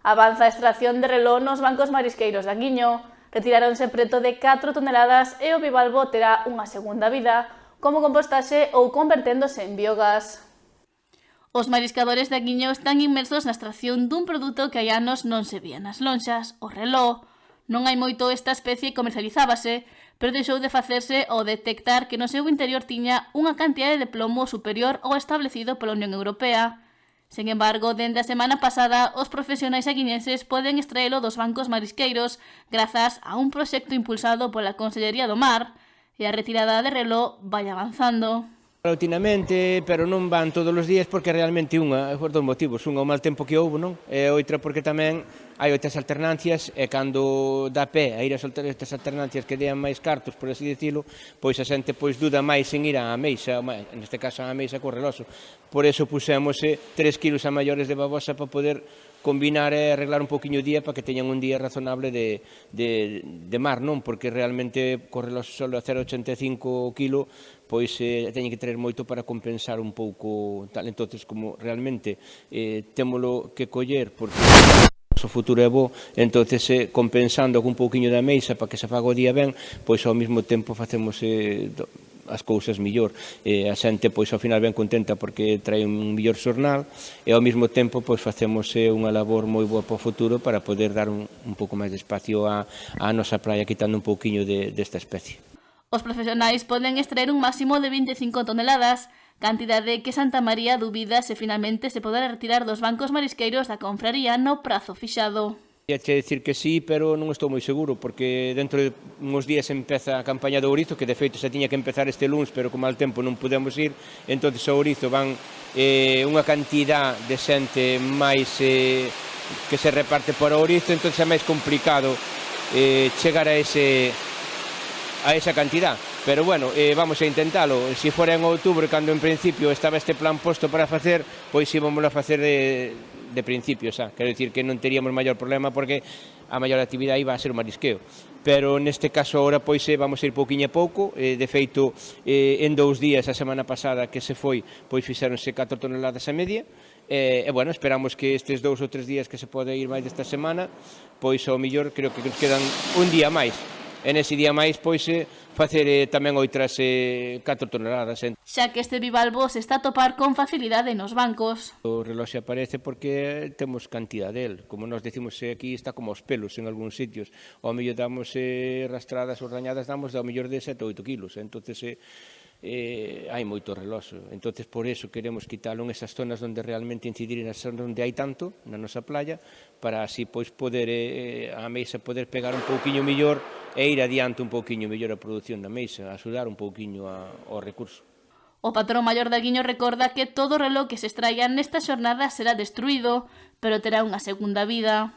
Avanza a extracción de reló nos bancos marisqueiros de Anguiño. Retiráronse preto de 4 toneladas e o bivalvo terá unha segunda vida, como compostaxe ou converténdose en biogás. Os mariscadores de Anguiño están inmersos na extracción dun produto que hai anos non se vía nas lonxas, o reló. Non hai moito esta especie comercializábase, pero deixou de facerse ao detectar que no seu interior tiña unha cantidade de plomo superior ao establecido pola Unión Europea. Sen embargo, dende a semana pasada, os profesionais aguiñenses poden extraelo dos bancos marisqueiros grazas a un proxecto impulsado pola Consellería do Mar, e a retirada de reló vai avanzando. Rutinamente, pero non van todos os días porque realmente unha, por dos motivos, unha o mal tempo que houve, non? E outra porque tamén hai outras alternancias e cando dá pé a ir a soltar estas alternancias que dean máis cartos, por así dicilo, pois a xente pois duda máis en ir á meixa, neste caso á meixa co reloxo. Por eso pusemos 3 kilos a maiores de babosa para poder combinar e arreglar un poquinho o día para que teñan un día razonable de mar, non? Porque realmente co reloxo solo a 0,85 kilo pois teñen que traer moito para compensar un pouco tal. Entonces, como realmente témolo que coller porque o futuro é bo, entonces compensando con un pouquiño da meixa para que se faga o día ben, pois ao mesmo tempo facemos as cousas mellor. A xente pois ao final ben contenta porque trae un mellor xornal e ao mesmo tempo pois facemos unha labor moi boa para o futuro para poder dar un pouco máis de espacio á nosa praia, quitando un pouquiño desta especie. Os profesionais poden extraer un máximo de 25 toneladas, cantidade que Santa María dubida se finalmente se poderá retirar dos bancos marisqueiros da confraría no prazo fixado. Iache dicir que sí, pero non estou moi seguro, porque dentro de uns días empeza a campaña do ourizo, que de feito xa tiña que empezar este luns, pero con mal tempo non podemos ir, entonces ao ourizo van unha cantidad de xente máis que se reparte por ourizo, entonces é máis complicado chegar a esa cantidad. Pero bueno, vamos a intentalo. Se fora en outubro, cando en principio estaba este plan posto para facer, pois íbamos a facer de principio xa. Quero dicir que non teríamos maior problema porque a maior actividade iba a ser o marisqueo. Pero neste caso agora pois vamos a ir pouquiño a pouco. De feito, en 2 días, a semana pasada que se foi, pois fixéronse 4 toneladas a media. E bueno, esperamos que estes 2 ou 3 días que se pode ir máis desta semana, pois ao millor creo que nos quedan un día máis. E nese día máis, pois, facer tamén outras 4 toneladas. Xa que este bivalvo se está a topar con facilidade nos bancos. O reloxo aparece porque temos cantidad del. Como nos decimos aquí, está como os pelos en algúns sitios. Ao mellor damos rastradas ou rañadas, damos ao mellor de 7 ou 8 kilos. Entonces, hai moito reloxo. Entonces, por eso queremos quitalo en esas zonas onde realmente incidir, nas zonas onde hai tanto, na nosa playa, para así pois poder a meixa poder pegar un pouquiño mellor e ir adiante un pouquiño mellor a produción da meixa, axudar un pouquiño ao recurso. O patrón maior de Anguiño recorda que todo o reloj que se extraia nesta xornada será destruído, pero terá unha segunda vida.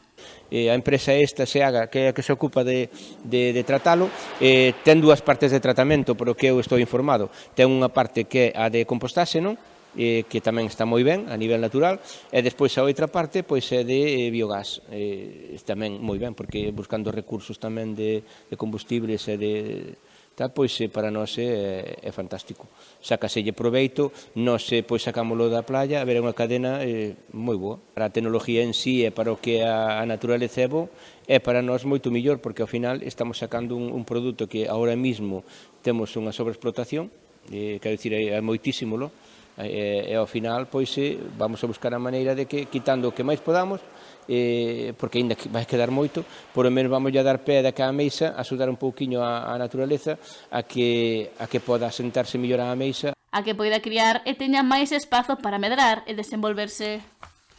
A empresa esta, SEAGA, que é a que se ocupa de tratalo, ten 2 partes de tratamento, por o que eu estou informado. Ten unha parte que é a de compostaxe, non? Que tamén está moi ben a nivel natural, e despois a outra parte pois é de biogás, tamén moi ben, porque buscando recursos tamén de combustibles e de tal, pois para nós é fantástico. Sácaselle proveito, nós pois sacámoslo da playa, a ver, é unha cadena moi boa. Para a tecnología en sí e para o que a naturaleza é bo, é para nós moito mellor, porque ao final estamos sacando un produto que agora mesmo temos unha sobreexplotación, quero dicir, é moitísimo, e ao final pois vamos a buscar a maneira de que quitando o que máis podamos, porque ainda vai quedar moito, por o menos vamos a dar pé da cá a meixa, axudar un pouquiño a naturaleza a que poda asentarse mellor a meixa, a que poida criar e teña máis espazo para medrar e desenvolverse.